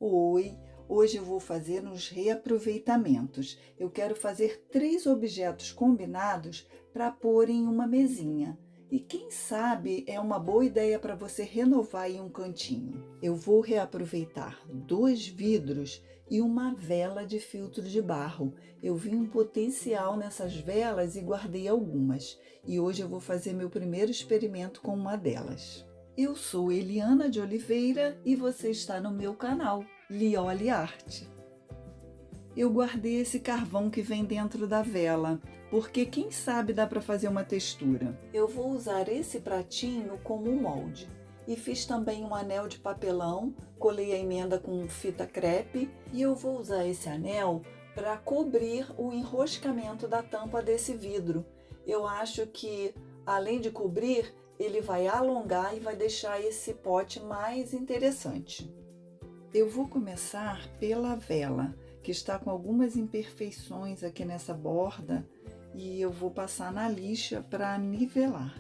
Oi, hoje eu vou fazer uns reaproveitamentos. Eu quero fazer 3 objetos combinados para pôr em uma mesinha. E quem sabe é uma boa ideia para você renovar em um cantinho. Eu vou reaproveitar 2 vidros e uma vela de filtro de barro. Eu vi um potencial nessas velas e guardei algumas. E hoje eu vou fazer meu primeiro experimento com uma delas. Eu sou Eliana de Oliveira e você está no meu canal, Lioli Arte. Eu guardei esse carvão que vem dentro da vela, porque quem sabe dá para fazer uma textura. Eu vou usar esse pratinho como molde. E fiz também um anel de papelão, colei a emenda com fita crepe e eu vou usar esse anel para cobrir o enroscamento da tampa desse vidro. Eu acho que, além de cobrir, ele vai alongar e vai deixar esse pote mais interessante. Eu vou começar pela vela, que está com algumas imperfeições aqui nessa borda, e eu vou passar na lixa para nivelar.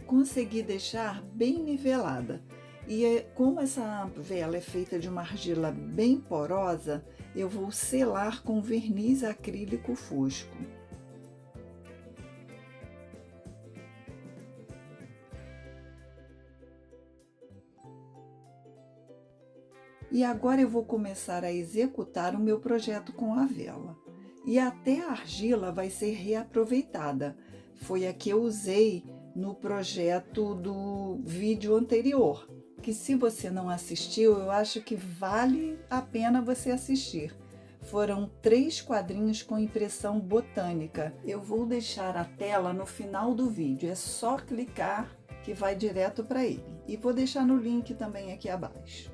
Consegui deixar bem nivelada. E como essa vela é feita de uma argila bem porosa, eu vou selar com verniz acrílico fosco. E agora eu vou começar a executar o meu projeto com a vela. E até a argila vai ser reaproveitada. Foi a que eu usei no projeto do vídeo anterior, que se você não assistiu, eu acho que vale a pena você assistir. Foram 3 quadrinhos com impressão botânica. Eu vou deixar a tela no final do vídeo, é só clicar que vai direto para ele. E vou deixar no link também aqui abaixo.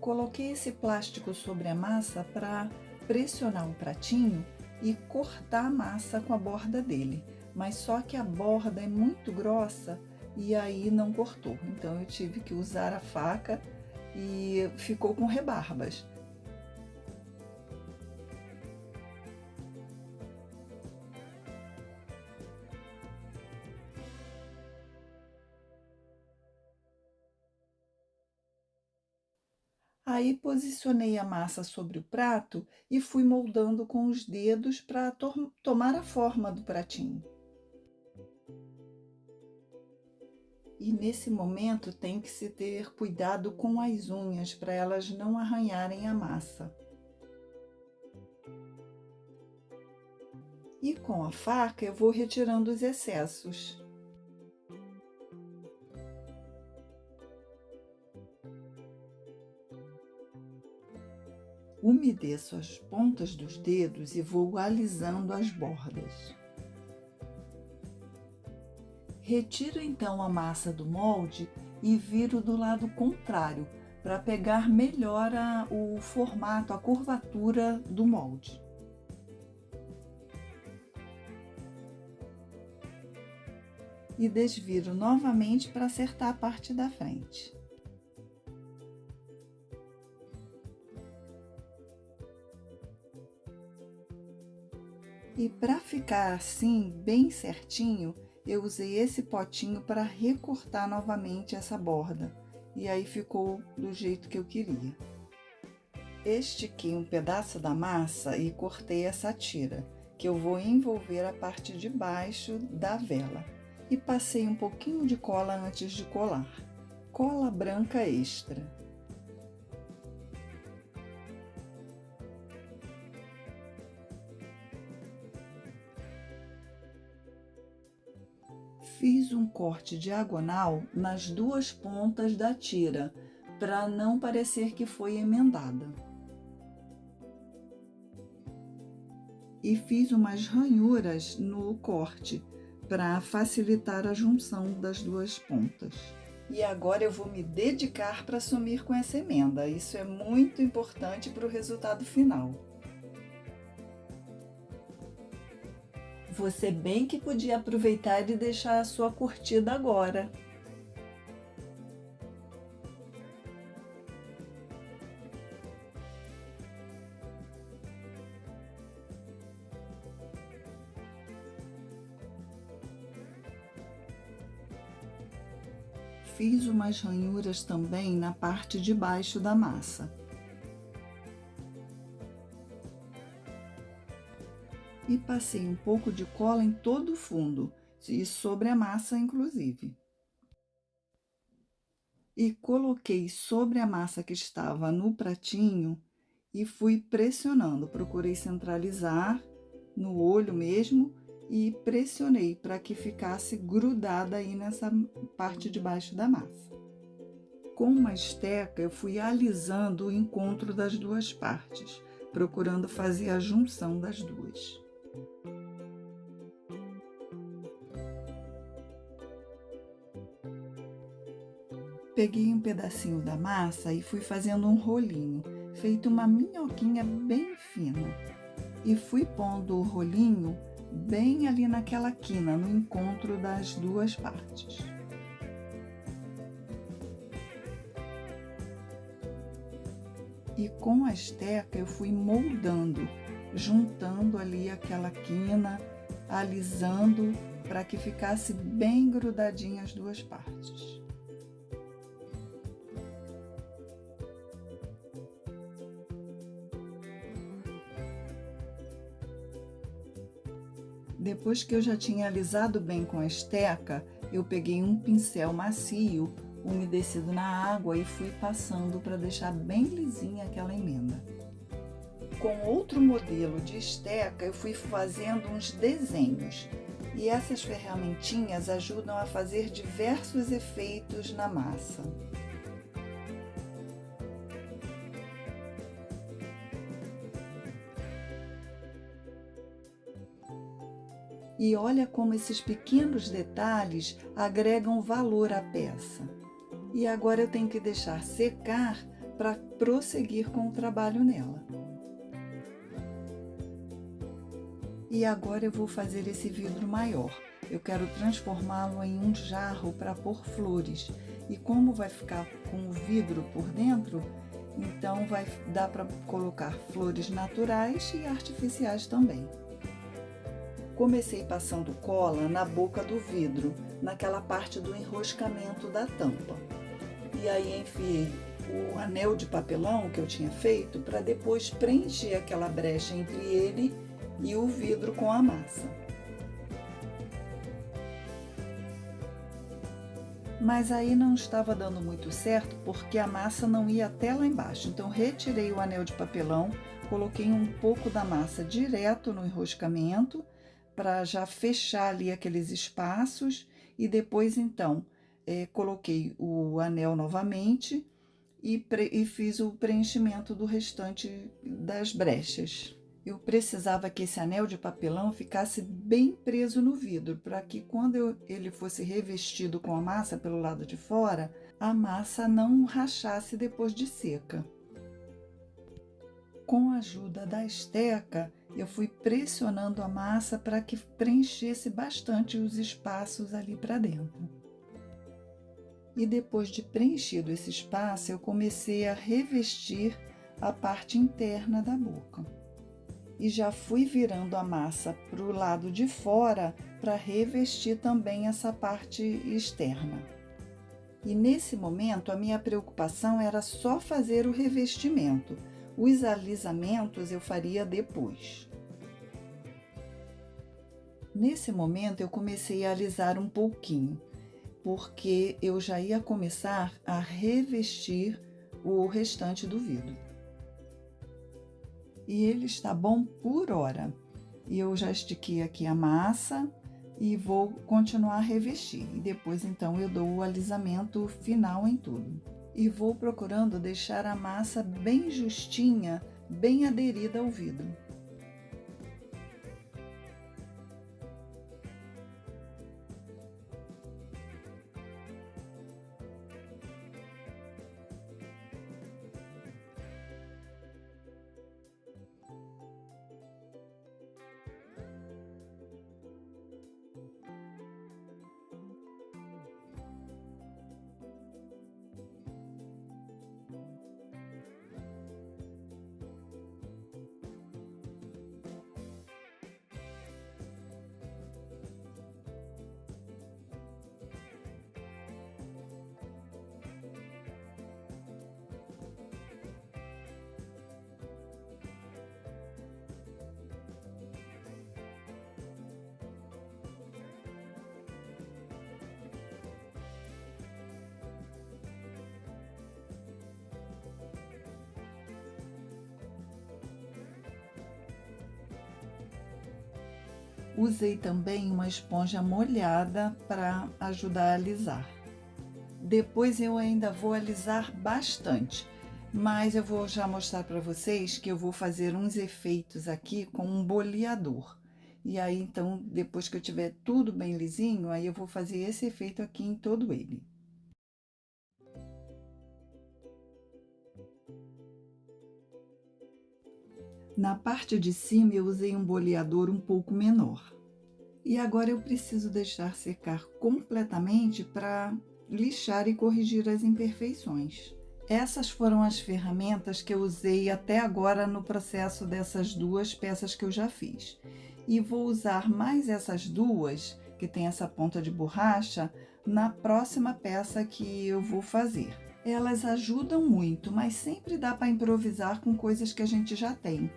Coloquei esse plástico sobre a massa para pressionar o pratinho e cortar a massa com a borda dele. Mas só que a borda é muito grossa e aí não cortou. Então eu tive que usar a faca e ficou com rebarbas. Aí posicionei a massa sobre o prato e fui moldando com os dedos para tomar a forma do pratinho. E nesse momento tem que se ter cuidado com as unhas para elas não arranharem a massa. E com a faca eu vou retirando os excessos. Umedeço as pontas dos dedos e vou alisando as bordas. Retiro então a massa do molde e viro do lado contrário, para pegar melhor o formato, a curvatura do molde. E desviro novamente para acertar a parte da frente. E para ficar assim, bem certinho, eu usei esse potinho para recortar novamente essa borda. E aí ficou do jeito que eu queria. Estiquei um pedaço da massa e cortei essa tira, que eu vou envolver a parte de baixo da vela. E passei um pouquinho de cola antes de colar. Cola branca extra. Fiz um corte diagonal nas 2 pontas da tira, para não parecer que foi emendada. E fiz umas ranhuras no corte, para facilitar a junção das 2 pontas. E agora eu vou me dedicar para sumir com essa emenda, isso é muito importante para o resultado final. Você bem que podia aproveitar e deixar a sua curtida agora. fiz umas ranhuras também na parte de baixo da massa. E passei um pouco de cola em todo o fundo, e sobre a massa inclusive. E coloquei sobre a massa que estava no pratinho e fui pressionando. Procurei centralizar no olho mesmo e pressionei para que ficasse grudada aí nessa parte de baixo da massa. Com uma esteca, eu fui alisando o encontro das duas partes, procurando fazer a junção das duas. Peguei um pedacinho da massa e fui fazendo um rolinho, feito uma minhoquinha bem fina. E fui pondo o rolinho bem ali naquela quina, no encontro das duas partes. E com a esteca eu fui moldando, juntando ali aquela quina, alisando para que ficasse bem grudadinha as duas partes. Depois que eu já tinha alisado bem com a esteca, eu peguei um pincel macio, umedecido na água, e fui passando para deixar bem lisinha aquela emenda. Com outro modelo de esteca, eu fui fazendo uns desenhos, e essas ferramentinhas ajudam a fazer diversos efeitos na massa. E olha como esses pequenos detalhes agregam valor à peça. E agora eu tenho que deixar secar para prosseguir com o trabalho nela. E agora eu vou fazer esse vidro maior. Eu quero transformá-lo em um jarro para pôr flores. E como vai ficar com o vidro por dentro, então vai dar para colocar flores naturais e artificiais também. Comecei passando cola na boca do vidro, naquela parte do enroscamento da tampa. E aí enfiei o anel de papelão que eu tinha feito para depois preencher aquela brecha entre ele e o vidro com a massa. Mas aí não estava dando muito certo porque a massa não ia até lá embaixo. Então retirei o anel de papelão, coloquei um pouco da massa direto no enroscamento, para já fechar ali aqueles espaços, e depois então coloquei o anel novamente e fiz o preenchimento do restante das brechas. Eu precisava que esse anel de papelão ficasse bem preso no vidro, para que quando ele fosse revestido com a massa pelo lado de fora, a massa não rachasse depois de seca. Com a ajuda da esteca, eu fui pressionando a massa para que preenchesse bastante os espaços ali para dentro. E depois de preenchido esse espaço, eu comecei a revestir a parte interna da boca. E já fui virando a massa para o lado de fora para revestir também essa parte externa. E nesse momento, a minha preocupação era só fazer o revestimento. Os alisamentos eu faria depois. Nesse momento eu comecei a alisar um pouquinho, porque eu já ia começar a revestir o restante do vidro. E ele está bom por hora. E eu já estiquei aqui a massa e vou continuar a revestir. E depois então eu dou o alisamento final em tudo. E vou procurando deixar a massa bem justinha, bem aderida ao vidro. Usei também uma esponja molhada para ajudar a alisar. Depois eu ainda vou alisar bastante, mas eu vou já mostrar para vocês que eu vou fazer uns efeitos aqui com um boleador. E aí, então, depois que eu tiver tudo bem lisinho, aí eu vou fazer esse efeito aqui em todo ele. Na parte de cima eu usei um boleador um pouco menor. E agora eu preciso deixar secar completamente para lixar e corrigir as imperfeições. Essas foram as ferramentas que eu usei até agora no processo dessas duas peças que eu já fiz. E vou usar mais essas duas, que tem essa ponta de borracha, na próxima peça que eu vou fazer. Elas ajudam muito, mas sempre dá para improvisar com coisas que a gente já tem.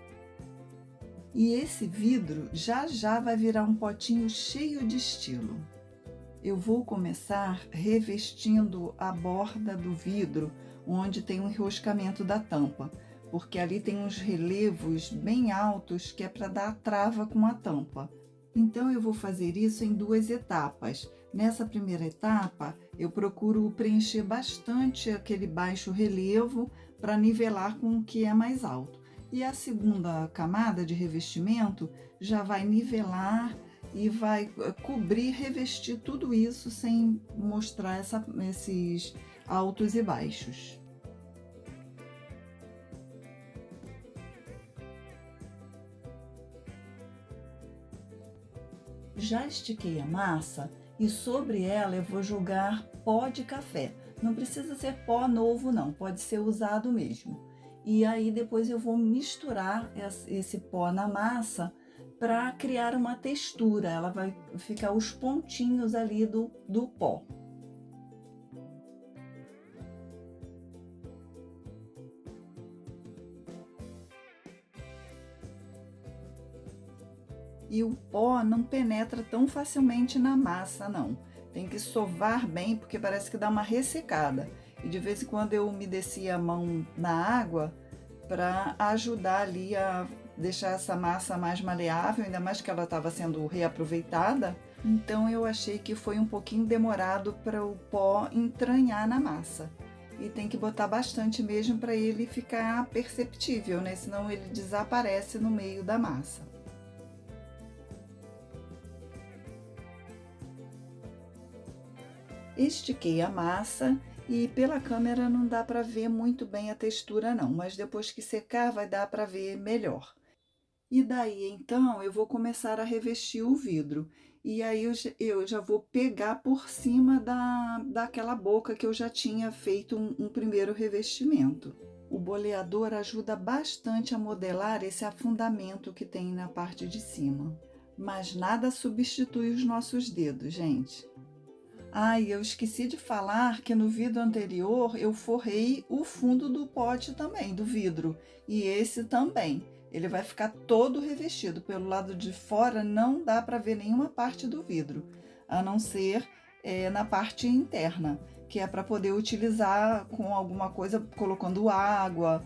E esse vidro já já vai virar um potinho cheio de estilo. Eu vou começar revestindo a borda do vidro, onde tem o enroscamento da tampa, porque ali tem uns relevos bem altos que é para dar a trava com a tampa. Então eu vou fazer isso em duas etapas. Nessa primeira etapa, eu procuro preencher bastante aquele baixo relevo para nivelar com o que é mais alto. E a segunda camada de revestimento já vai nivelar e vai cobrir, revestir tudo isso sem mostrar esses altos e baixos. Já estiquei a massa e sobre ela eu vou jogar pó de café. Não precisa ser pó novo não, pode ser usado mesmo. E aí depois eu vou misturar esse pó na massa para criar uma textura. Ela vai ficar os pontinhos ali do pó. E o pó não penetra tão facilmente na massa, não. Tem que sovar bem, porque parece que dá uma ressecada. E de vez em quando eu umedecia a mão na água para ajudar ali a deixar essa massa mais maleável, ainda mais que ela estava sendo reaproveitada. Então eu achei que foi um pouquinho demorado para o pó entranhar na massa. E tem que botar bastante mesmo para ele ficar perceptível, né? Senão ele desaparece no meio da massa. Estiquei a massa e pela câmera não dá para ver muito bem a textura não, mas depois que secar vai dar para ver melhor. E daí então eu vou começar a revestir o vidro. E aí eu já vou pegar por cima daquela boca que eu já tinha feito um primeiro revestimento. O boleador ajuda bastante a modelar esse afundamento que tem na parte de cima. Mas nada substitui os nossos dedos, gente. Ah, e eu esqueci de falar que no vídeo anterior eu forrei o fundo do pote também, do vidro. E esse também. Ele vai ficar todo revestido. Pelo lado de fora não dá para ver nenhuma parte do vidro, a não ser na parte interna, que é para poder utilizar com alguma coisa, colocando água.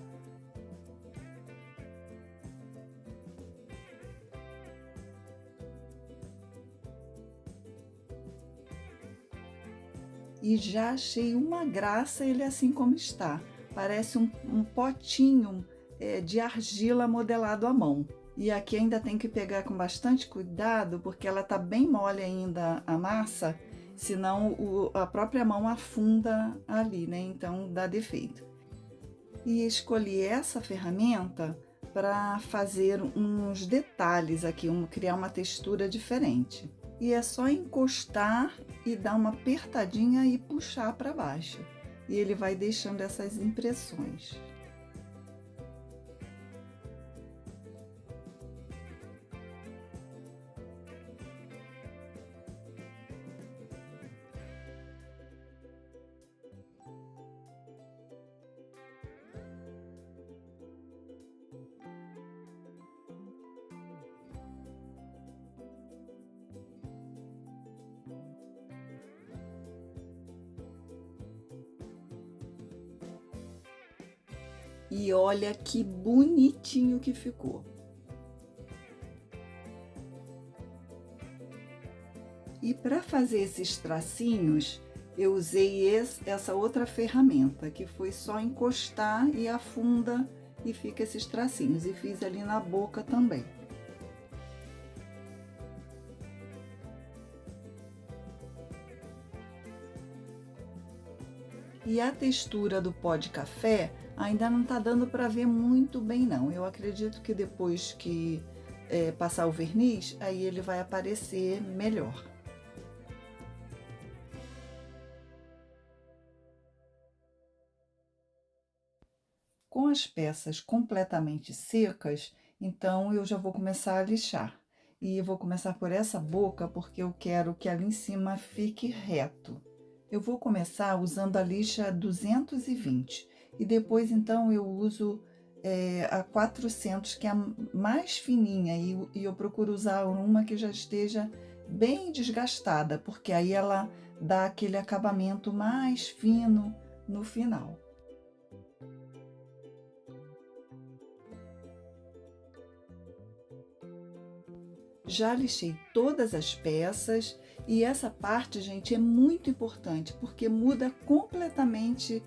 E já achei uma graça ele assim como está. Parece um potinho de argila modelado à mão. E aqui ainda tem que pegar com bastante cuidado, porque ela está bem mole ainda a massa, senão a própria mão afunda ali, né? Então dá defeito. E escolhi essa ferramenta para fazer uns detalhes aqui, criar uma textura diferente. E é só encostar e dar uma apertadinha e puxar para baixo. E ele vai deixando essas impressões. E olha que bonitinho que ficou. E para fazer esses tracinhos, eu usei essa outra ferramenta, que foi só encostar e afunda e fica esses tracinhos. E fiz ali na boca também. E a textura do pó de café ainda não tá dando para ver muito bem não. Eu acredito que depois que passar o verniz, aí ele vai aparecer melhor. Com as peças completamente secas, então eu já vou começar a lixar. E eu vou começar por essa boca porque eu quero que ali em cima fique reto. Eu vou começar usando a lixa 220 e depois então eu uso a 400, que é a mais fininha, e eu procuro usar uma que já esteja bem desgastada, porque aí ela dá aquele acabamento mais fino no final. Já lixei todas as peças e essa parte, gente, é muito importante porque muda completamente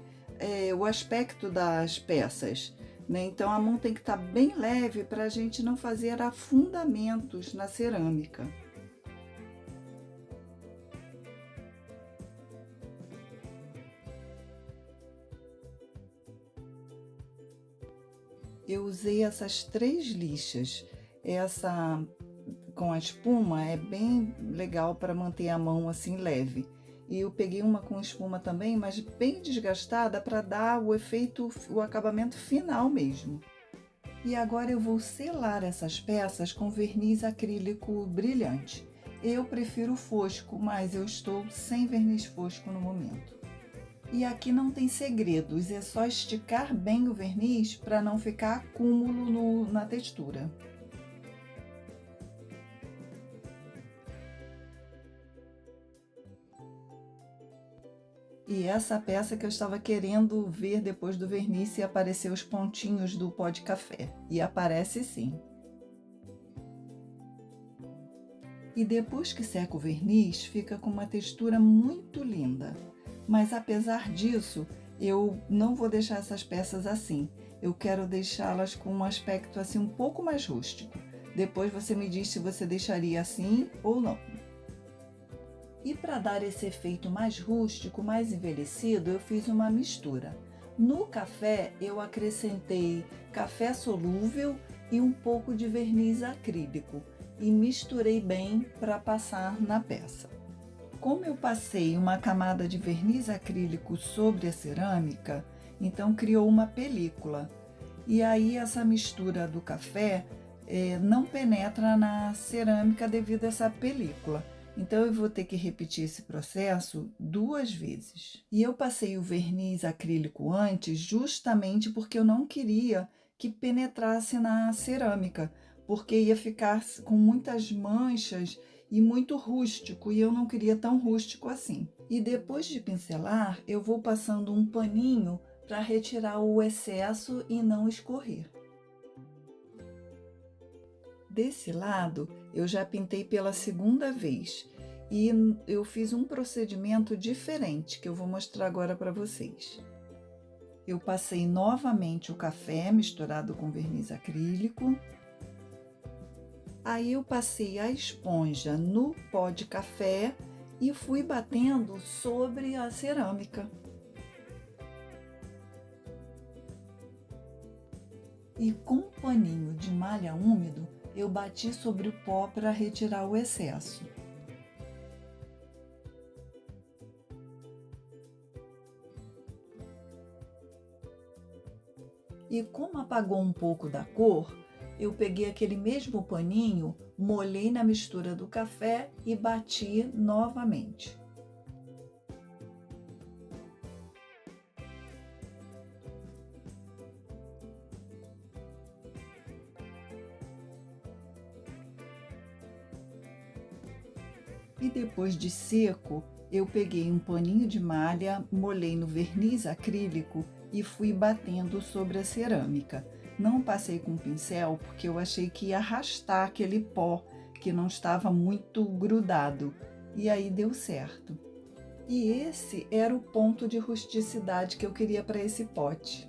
o aspecto das peças, né? Então a mão tem que estar bem leve para a gente não fazer afundamentos na cerâmica. Eu usei essas 3 lixas. Essa com a espuma é bem legal para manter a mão assim leve. E eu peguei uma com espuma também, mas bem desgastada para dar o efeito, o acabamento final mesmo. E agora eu vou selar essas peças com verniz acrílico brilhante. Eu prefiro fosco, mas eu estou sem verniz fosco no momento. E aqui não tem segredos, é só esticar bem o verniz para não ficar acúmulo na textura. E essa peça que eu estava querendo ver depois do verniz se aparecer os pontinhos do pó de café. E aparece sim. E depois que seca o verniz, fica com uma textura muito linda. Mas apesar disso, eu não vou deixar essas peças assim. Eu quero deixá-las com um aspecto assim um pouco mais rústico. Depois você me diz se você deixaria assim ou não. E para dar esse efeito mais rústico, mais envelhecido, eu fiz uma mistura. No café, eu acrescentei café solúvel e um pouco de verniz acrílico e misturei bem para passar na peça. Como eu passei uma camada de verniz acrílico sobre a cerâmica, então criou uma película. E aí essa mistura do café não penetra na cerâmica devido a essa película. Então eu vou ter que repetir esse processo 2 vezes. E eu passei o verniz acrílico antes justamente porque eu não queria que penetrasse na cerâmica, porque ia ficar com muitas manchas e muito rústico, e eu não queria tão rústico assim. E depois de pincelar, eu vou passando um paninho para retirar o excesso e não escorrer. Desse lado, eu já pintei pela 2ª vez e eu fiz um procedimento diferente que eu vou mostrar agora para vocês. Eu passei novamente o café misturado com verniz acrílico. Aí eu passei a esponja no pó de café e fui batendo sobre a cerâmica. E com um paninho de malha úmido, eu bati sobre o pó para retirar o excesso. E como apagou um pouco da cor, eu peguei aquele mesmo paninho, molhei na mistura do café e bati novamente. E depois de seco, eu peguei um paninho de malha, molhei no verniz acrílico e fui batendo sobre a cerâmica. Não passei com pincel porque eu achei que ia arrastar aquele pó que não estava muito grudado. e aí deu certo. E esse era o ponto de rusticidade que eu queria para esse pote.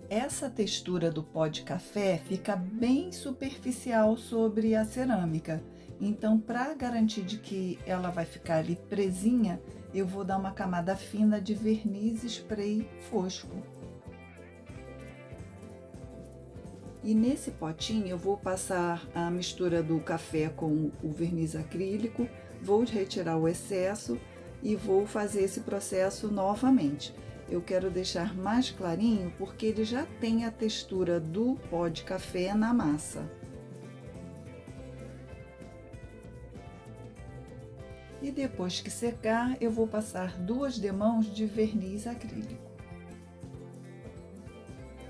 Essa textura do pó de café fica bem superficial sobre a cerâmica, então para garantir de que ela vai ficar ali presinha, eu vou dar uma camada fina de verniz spray fosco. E nesse potinho eu vou passar a mistura do café com o verniz acrílico, vou retirar o excesso e vou fazer esse processo novamente. Eu quero deixar mais clarinho porque ele já tem a textura do pó de café na massa. E depois que secar, eu vou passar 2 demãos de verniz acrílico.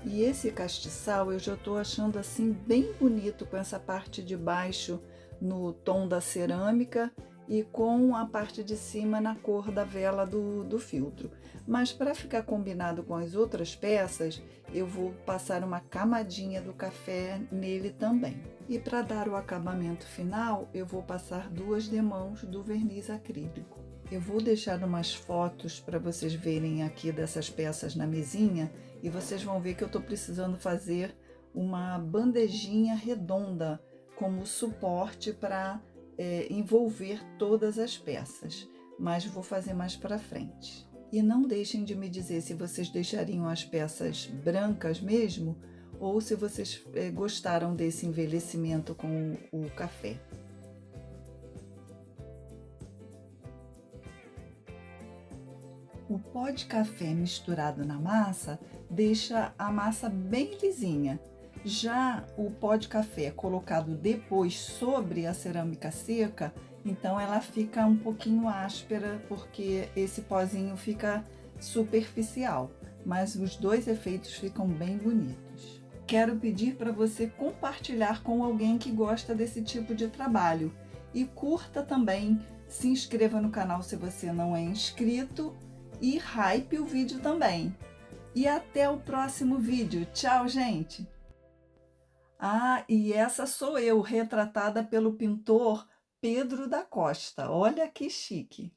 E esse castiçal eu já estou achando assim bem bonito, com essa parte de baixo no tom da cerâmica e com a parte de cima na cor da vela do filtro. Mas para ficar combinado com as outras peças, eu vou passar uma camadinha do café nele também. E para dar o acabamento final, eu vou passar 2 demãos do verniz acrílico. Eu vou deixar umas fotos para vocês verem aqui dessas peças na mesinha e vocês vão ver que eu estou precisando fazer uma bandejinha redonda como suporte para envolver todas as peças, mas vou fazer mais para frente. E não deixem de me dizer se vocês deixariam as peças brancas mesmo ou se vocês gostaram desse envelhecimento com o café. O pó de café misturado na massa deixa a massa bem lisinha. Já o pó de café colocado depois sobre a cerâmica seca, então ela fica um pouquinho áspera porque esse pozinho fica superficial, mas os dois efeitos ficam bem bonitos. Quero pedir para você compartilhar com alguém que gosta desse tipo de trabalho e curta também, se inscreva no canal se você não é inscrito e hype o vídeo também. E até o próximo vídeo. Tchau, gente! Ah, e essa sou eu, retratada pelo pintor Pedro da Costa. Olha que chique!